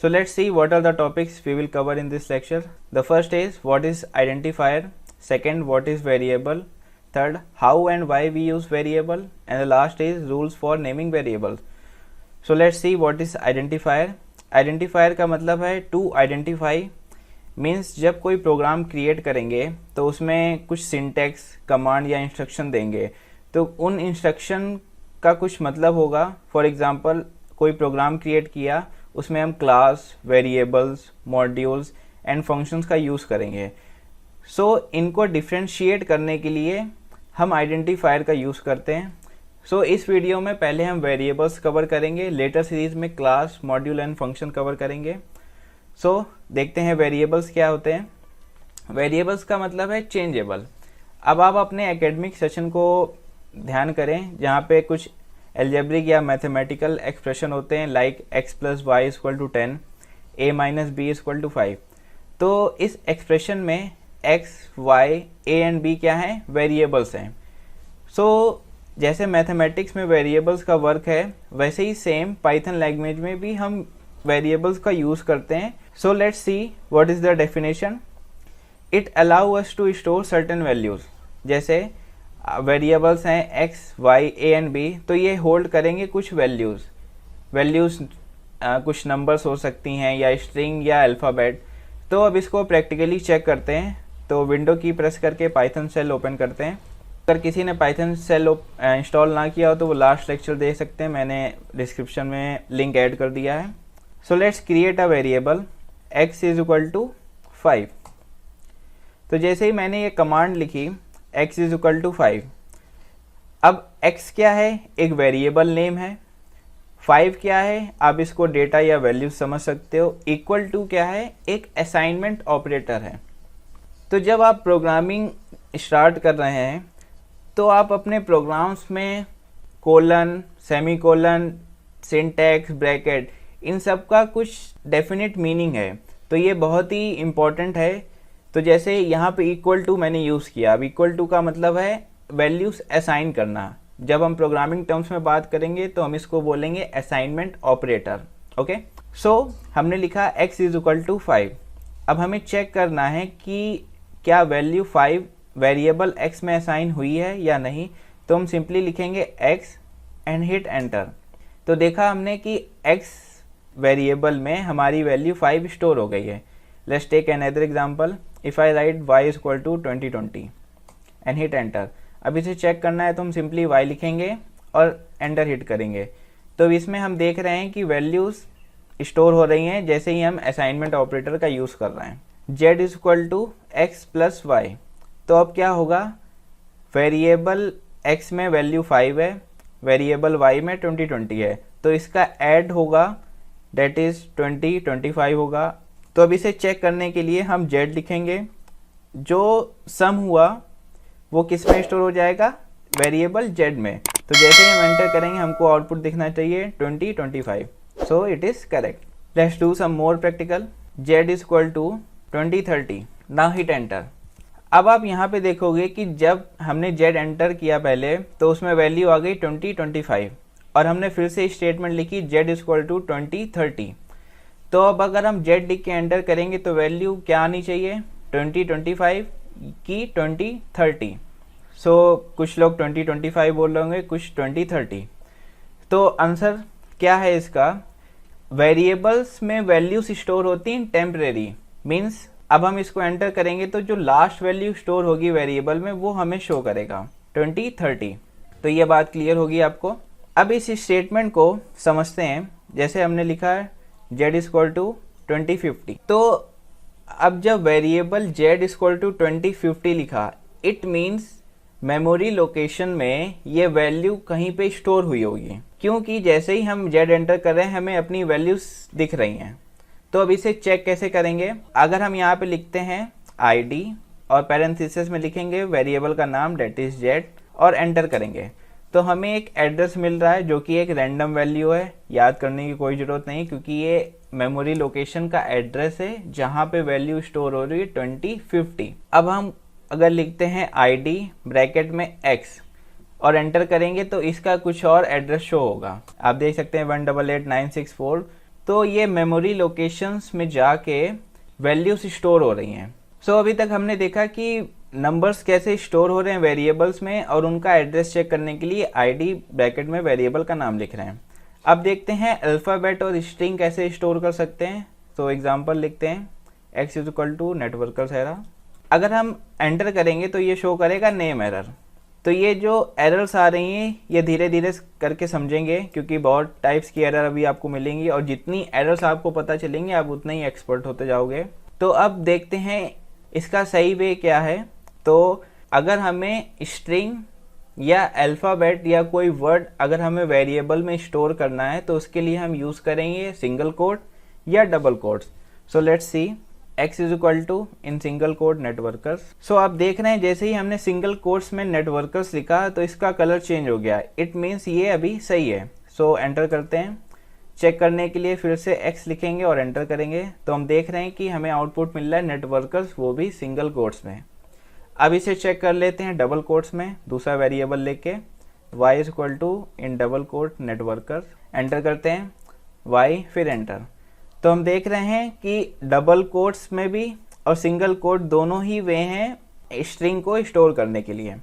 So let's see what are the topics we will cover in this lecture. The first is what is identifier, second what is variable, third how and why we use variable, and the last is rules for naming variables. So let's see what is identifier. Identifier का मतलब है to identify, means जब कोई program create करेंगे तो उसमें कुछ syntax, command या इंस्ट्रक्शन देंगे, तो उन इंस्ट्रक्शन का कुछ मतलब होगा. फॉर एग्जांपल कोई प्रोग्राम क्रिएट किया, उसमें हम class, variables, modules and functions का यूज़ करेंगे. सो इनको डिफ्रेंशिएट करने के लिए हम आइडेंटिफायर का यूज़ करते हैं. सो इस वीडियो में पहले हम वेरिएबल्स कवर करेंगे, लेटर सीरीज में class, module and function cover करेंगे. सो देखते हैं वेरिएबल्स क्या होते हैं. वेरिएबल्स का मतलब है चेंजेबल. अब आप अपने एकेडमिक सेशन को ध्यान करें जहाँ पे कुछ एल्जेब्रिक या मैथमेटिकल एक्सप्रेशन होते हैं like x plus y equal to 10, a minus b equal to 5. तो इस एक्सप्रेशन में x, y, a and b क्या हैं? वेरिएबल्स हैं. सो जैसे मैथमेटिक्स में वेरिएबल्स का वर्क है, वैसे ही सेम पाइथन लैंग्वेज में भी हम वेरिएबल्स का यूज़ करते हैं. So let's see what is the definition. It allow us to store certain values. जैसे वेरिएबल्स हैं x, y, a and b, तो ये होल्ड करेंगे कुछ वैल्यूज़ कुछ नंबर्स हो सकती हैं या स्ट्रिंग या अल्फ़ाबेट. तो अब इसको प्रैक्टिकली चेक करते हैं. तो विंडो की प्रेस करके पाइथन सेल ओपन करते हैं. अगर किसी ने पाइथन सेल इंस्टॉल ना किया हो तो वो लास्ट लेक्चर दे सकते हैं, मैंने डिस्क्रिप्शन में लिंक ऐड कर दिया है. So let's create a variable x is equal to 5. तो जैसे ही मैंने ये कमांड लिखी x इज इक्वल टू 5, अब x क्या है? एक वेरिएबल नेम है. 5 क्या है? आप इसको डेटा या वैल्यू समझ सकते हो. इक्वल टू क्या है? एक असाइनमेंट ऑपरेटर है. तो जब आप प्रोग्रामिंग स्टार्ट कर रहे हैं तो आप अपने प्रोग्राम्स में कोलन, सेमीकोलन, सिंटैक्स, ब्रैकेट, इन सब का कुछ डेफिनेट मीनिंग है. तो ये बहुत ही इम्पोर्टेंट है. तो जैसे यहाँ पे इक्वल टू मैंने यूज़ किया. अब इक्वल टू का मतलब है वैल्यूज़ असाइन करना. जब हम प्रोग्रामिंग टर्म्स में बात करेंगे तो हम इसको बोलेंगे असाइनमेंट ऑपरेटर. ओके, सो हमने लिखा x इज इक्वल टू 5. अब हमें चेक करना है कि क्या वैल्यू 5 वेरिएबल x में असाइन हुई है या नहीं. तो हम सिंपली लिखेंगे x एंड हिट एंटर. तो देखा हमने कि x वेरिएबल में हमारी वैल्यू 5 स्टोर हो गई है. Let's take another example. If I write y is equal to 2020 and hit enter. अब इसे चेक करना है तो हम सिंपली y लिखेंगे और एंटर हिट करेंगे. तो इसमें हम देख रहे हैं कि वैल्यूज़ स्टोर हो रही हैं जैसे ही हम असाइनमेंट ऑपरेटर का यूज़ कर रहे हैं. z is equal to x plus y. तो अब क्या होगा? वेरिएबल x में वैल्यू 5 है, वेरिएबल y में 2020 है, तो इसका ऐड होगा, डेट इज़ 2025 होगा. तो अब इसे चेक करने के लिए हम z लिखेंगे. जो सम हुआ वो किस में स्टोर हो जाएगा? वेरिएबल z में. तो जैसे ही हम एंटर करेंगे हमको आउटपुट दिखना चाहिए 2025. So it is correct. Let's do some more practical. z is equal to 2030. Now hit enter. अब आप यहाँ पे देखोगे कि जब हमने z एंटर किया पहले तो उसमें वैल्यू आ गई 2025 और हमने फिर से स्टेटमेंट लिखी z इज इक्वल टू 2030. तो अब अगर हम z लिख के एंटर करेंगे तो वैल्यू क्या आनी चाहिए? 2025 की 2030. सो कुछ लोग 2025 बोल रहे होंगे, कुछ 2030. तो आंसर क्या है इसका? वेरिएबल्स में वैल्यूज स्टोर होती हैं टेम्परेरी. मीन्स अब हम इसको एंटर करेंगे तो जो लास्ट वैल्यू स्टोर होगी वेरिएबल में वो हमें शो करेगा 2030. तो ये बात क्लियर होगी आपको. अब इस स्टेटमेंट को समझते हैं. जैसे हमने लिखा है z इज इक्वल टू 2050. तो अब जब variable z is equal to 2050 लिखा, इट मीन्स मेमोरी लोकेशन में ये वैल्यू कहीं पे स्टोर हुई होगी, क्योंकि जैसे ही हम z एंटर कर रहे हैं हमें अपनी वैल्यूज दिख रही हैं. तो अब इसे चेक कैसे करेंगे? अगर हम यहाँ पे लिखते हैं id और पैरेंथेसिस में लिखेंगे वेरिएबल का नाम, डेट इज z, और एंटर करेंगे तो हमें एक एड्रेस मिल रहा है जो कि एक रैंडम वैल्यू है. याद करने की कोई ज़रूरत नहीं क्योंकि ये मेमोरी लोकेशन का एड्रेस है जहाँ पे वैल्यू स्टोर हो रही है 2050. अब हम अगर लिखते हैं id ब्रैकेट में x और एंटर करेंगे तो इसका कुछ और एड्रेस शो होगा. आप देख सकते हैं 1889642 तो ये मेमोरी लोकेशंस में जाके वैल्यूज स्टोर हो रही हैं। सो अभी तक हमने देखा कि नंबर्स कैसे स्टोर हो रहे हैं वेरिएबल्स में, और उनका एड्रेस चेक करने के लिए आईडी ब्रैकेट में वेरिएबल का नाम लिख रहे हैं। अब देखते हैं अल्फ़ाबेट और स्ट्रिंग कैसे स्टोर कर सकते हैं। तो एग्जांपल लिखते हैं x is to networkers error. अगर हम एंटर करेंगे तो ये शो करेगा नेम एरर। तो ये जो एरर्स आ रही हैं ये धीरे धीरे करके समझेंगे, क्योंकि बहुत टाइप्स की एरर अभी आपको मिलेंगी, और जितनी एरर्स आपको पता चलेंगी आप उतना ही एक्सपर्ट होते जाओगे। तो अब देखते हैं इसका सही वे क्या है। तो अगर हमें स्ट्रिंग या अल्फ़ाबेट या कोई वर्ड अगर हमें वेरिएबल में स्टोर करना है तो उसके लिए हम यूज़ करेंगे सिंगल कोट या double quotes. So let's see x is equal to in single quote networkers. So आप देख रहे हैं जैसे ही हमने सिंगल कोट्स में नेटवर्कर्स लिखा तो इसका कलर चेंज हो गया। इट मीन्स ये अभी सही है। सो एंटर करते हैं। चेक करने के लिए फिर से x लिखेंगे और एंटर करेंगे तो हम देख रहे हैं कि हमें आउटपुट मिल रहा है नेटवर्कर्स, वो भी सिंगल कोट्स में। अब इसे चेक कर लेते हैं डबल कोट्स में, दूसरा वेरिएबल लेके y is equal to in double quote networkers. Enter करते हैं y, फिर एंटर। तो हम देख रहे हैं कि डबल कोट्स में भी और सिंगल कोट दोनों ही वे हैं स्ट्रिंग को स्टोर करने के लिए।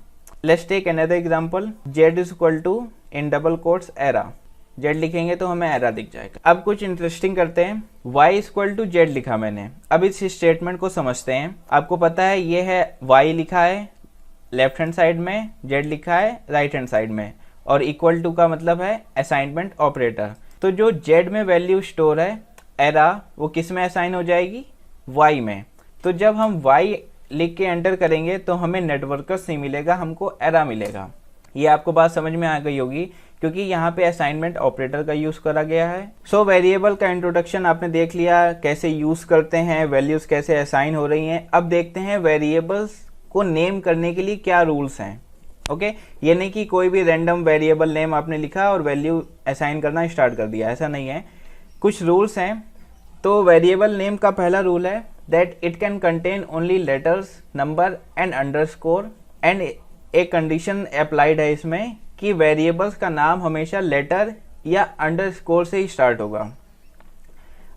Let's take another example, z is equal to in double quotes era. z लिखेंगे तो हमें एरा दिख जाएगा। अब कुछ इंटरेस्टिंग करते हैं। y is equal to z लिखा मैंने। अब इस स्टेटमेंट को समझते हैं। आपको पता है ये है y लिखा है लेफ्ट हैंड साइड में, z लिखा है राइट हैंड साइड में, और इक्वल टू का मतलब है असाइनमेंट ऑपरेटर। तो जो z में वैल्यू स्टोर है एरा, वो किस में असाइन हो जाएगी, y में। तो जब हम y लिख के एंटर करेंगे तो हमें नेटवर्कर्स नहीं मिलेगा, हमको एरा मिलेगा। ये आपको बात समझ में आ गई होगी क्योंकि यहाँ पे असाइनमेंट ऑपरेटर का यूज करा गया है। सो वेरिएबल का इंट्रोडक्शन आपने देख लिया, कैसे यूज करते हैं, वैल्यूज कैसे असाइन हो रही हैं। अब देखते हैं वेरिएबल्स को नेम करने के लिए क्या रूल्स हैं। ओके, ये नहीं कि कोई भी रैंडम वेरिएबल नेम आपने लिखा और वैल्यू असाइन करना स्टार्ट कर दिया, ऐसा नहीं है। कुछ रूल्स हैं। तो वेरिएबल नेम का पहला रूल है that it can contain only letters, number and underscore, and एक कंडीशन अप्लाइड है इसमें कि वेरिएबल्स का नाम हमेशा लेटर या अंडरस्कोर से ही स्टार्ट होगा।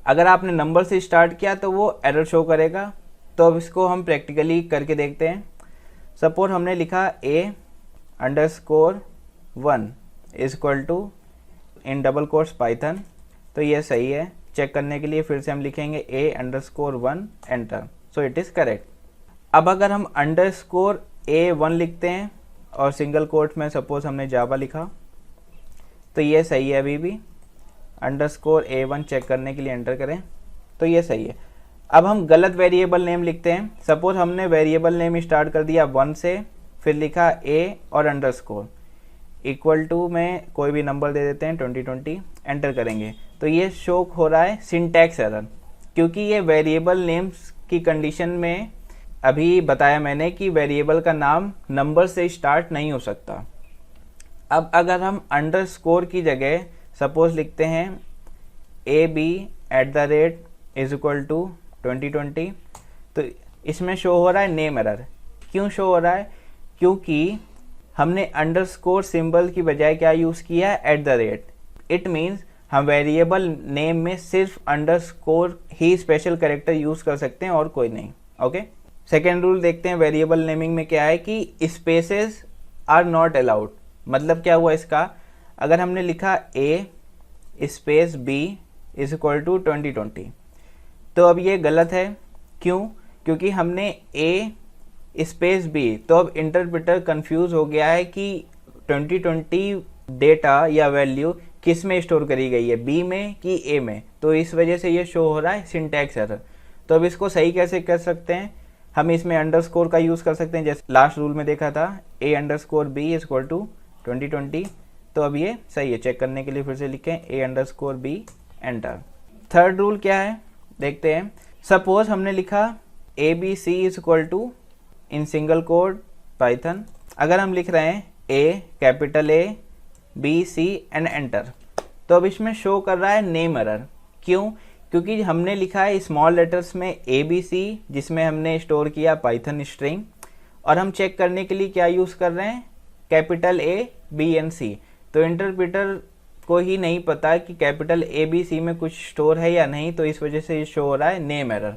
अगर आपने नंबर से स्टार्ट किया तो वो एरर शो करेगा। तो अब इसको हम प्रैक्टिकली करके देखते हैं। सपोज हमने लिखा a_1 is equal to in double quotes Python, तो ये सही है। चेक करने के लिए फिर से हम लिखेंगे a_1 enter. So it is correct. अब अगर हम _a1 लिखते हैं और सिंगल कोट में सपोज हमने जावा लिखा तो ये सही है अभी भी। _a1 चेक करने के लिए एंटर करें तो ये सही है। अब हम गलत वेरिएबल नेम लिखते हैं। सपोज हमने वेरिएबल नेम स्टार्ट कर दिया 1 से, फिर लिखा a और अंडरस्कोर, इक्वल टू में कोई भी नंबर दे देते हैं 2020, एंटर करेंगे तो ये शो हो रहा है सिंटैक्स एरर, क्योंकि ये वेरिएबल नेम्स की कंडीशन में अभी बताया मैंने कि वेरिएबल का नाम नंबर से स्टार्ट नहीं हो सकता। अब अगर हम अंडरस्कोर की जगह सपोज लिखते हैं ab@ इज इक्वल टू 2020, तो इसमें शो हो रहा है नेम एरर। क्यों शो हो रहा है, क्योंकि हमने अंडरस्कोर सिंबल की बजाय क्या यूज़ किया है, @ इट मीन्स हम वेरिएबल नेम में सिर्फ अंडरस्कोर ही स्पेशल कैरेक्टर यूज़ कर सकते हैं और कोई नहीं। ओके, सेकेंड रूल देखते हैं वेरिएबल नेमिंग में क्या है कि स्पेसेस आर नॉट अलाउड। मतलब क्या हुआ इसका, अगर हमने लिखा a space b is equal to 2020 तो अब ये गलत है। क्यों, क्योंकि हमने a स्पेस b, तो अब इंटरप्रेटर कंफ्यूज हो गया है कि 2020 डेटा या वैल्यू किस में स्टोर करी गई है, बी में कि ए में। तो इस वजह से ये शो हो रहा है सिंटैक्स एरर। तो अब इसको सही कैसे कर सकते हैं, हम इसमें अंडरस्कोर का यूज़ कर सकते हैं, जैसे लास्ट रूल में देखा था a_b इज इक्वल टू 2020। तो अब ये सही है। चेक करने के लिए फिर से लिखें a_b एंटर। थर्ड रूल क्या है देखते हैं। सपोज हमने लिखा abc is equal to in single quote Python. अगर हम लिख रहे हैं a capital A B C and enter, तो अब इसमें शो कर रहा है नेम एरर। क्यों, क्योंकि हमने लिखा है स्मॉल लेटर्स में ABC जिसमें हमने स्टोर किया पाइथन स्ट्रिंग, और हम चेक करने के लिए क्या यूज़ कर रहे हैं, capital A B and C। तो इंटरप्रेटर को ही नहीं पता कि कैपिटल ABC में कुछ स्टोर है या नहीं, तो इस वजह से ये शो हो रहा है name error.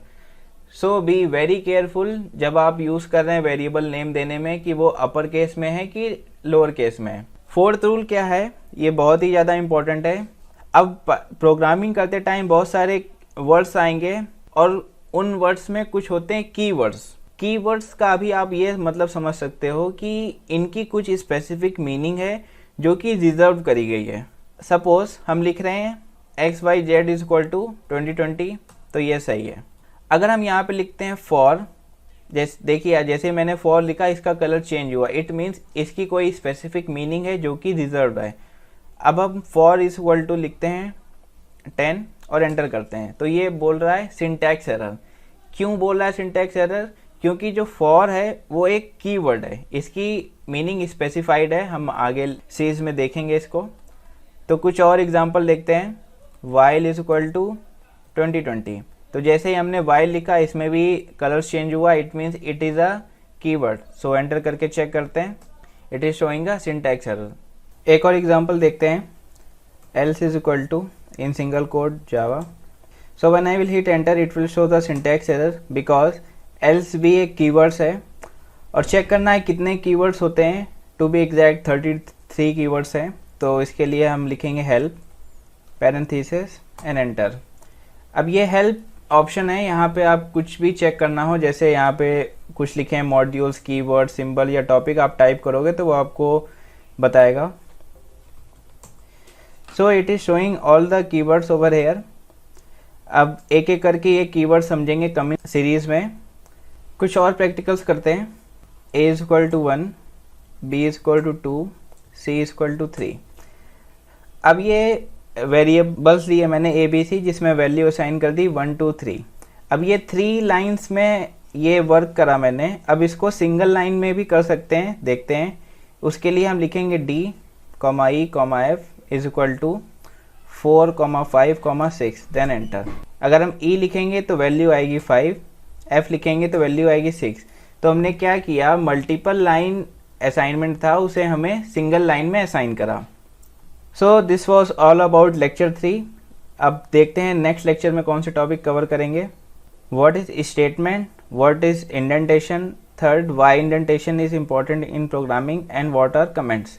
So be very careful जब आप यूज़ कर रहे हैं वेरिएबल नेम देने में कि वो अपर केस में है कि लोअर केस में है। फोर्थ रूल क्या है, ये बहुत ही ज़्यादा इंपॉर्टेंट है। अब प्रोग्रामिंग करते टाइम बहुत सारे वर्ड्स आएंगे और उन वर्ड्स में कुछ होते हैं कीवर्ड्स। कीवर्ड्स का भी आप ये मतलब समझ सकते हो कि इनकी कुछ स्पेसिफिक मीनिंग है जो कि रिजर्व करी गई है। सपोज हम लिख रहे हैं XYZ इज इक्वल टू 2020, तो ये सही है। अगर हम यहाँ पे लिखते हैं फॉर, जैसे देखिए जैसे मैंने फॉर लिखा इसका कलर चेंज हुआ, इट मीन्स इसकी कोई स्पेसिफिक मीनिंग है जो कि रिजर्व है। अब हम फॉर इज इक्वल टू लिखते हैं 10 और एंटर करते हैं, तो ये बोल रहा है सिंटैक्स एरर। क्यों बोल रहा है सिंटैक्स एरर? क्योंकि जो फॉर है वो एक कीवर्ड है, इसकी मीनिंग स्पेसिफाइड है, हम आगे सीरीज में देखेंगे इसको। तो कुछ और एग्जांपल देखते हैं। वाइल इज इक्वल टू 2020, तो जैसे ही हमने वाइल लिखा इसमें भी कलर चेंज हुआ, it means it is a keyword. So enter करके चेक करते हैं, it is showing a syntax error. एक और एग्जांपल देखते हैं। Else is equal to in single quote Java, so when I will hit enter it will show the syntax error because else भी एक keywords है और चेक करना है कितने कीवर्ड्स होते हैं। टू बी एग्जैक्ट 33 कीवर्ड्स हैं, तो इसके लिए हम लिखेंगे हेल्प पैरेंथेसिस एंड एंटर। अब ये हेल्प ऑप्शन है, यहाँ पे आप कुछ भी चेक करना हो, जैसे यहाँ पे कुछ लिखे हैं मॉड्यूल्स, कीवर्ड, सिंबल या टॉपिक, आप टाइप करोगे तो वो आपको बताएगा। So it is showing all the keywords over here. अब एक एक करके ये कीवर्ड समझेंगे कमिंग सीरीज में। कुछ और प्रैक्टिकल्स करते हैं। A is equal to 1, B is equal to 2, C is equal to 3। अब ये वेरिएबल्स लिए मैंने ABC जिसमें वैल्यू असाइन कर दी 1 2 3। अब ये 3 लाइंस में ये वर्क करा मैंने। अब इसको सिंगल लाइन में भी कर सकते हैं, देखते हैं। उसके लिए हम लिखेंगे D, E, F is equal to 4, 5, 6, then enter. अगर हम E लिखेंगे तो वैल्यू आएगी 5, F लिखेंगे तो वैल्यू आएगी 6। तो हमने क्या किया, मल्टीपल लाइन असाइनमेंट था उसे हमें सिंगल लाइन में असाइन करा। So this was all about lecture 3। अब देखते हैं नेक्स्ट लेक्चर में कौन से टॉपिक कवर करेंगे। What is statement, what is indentation, third why indentation is important in programming and what are comments.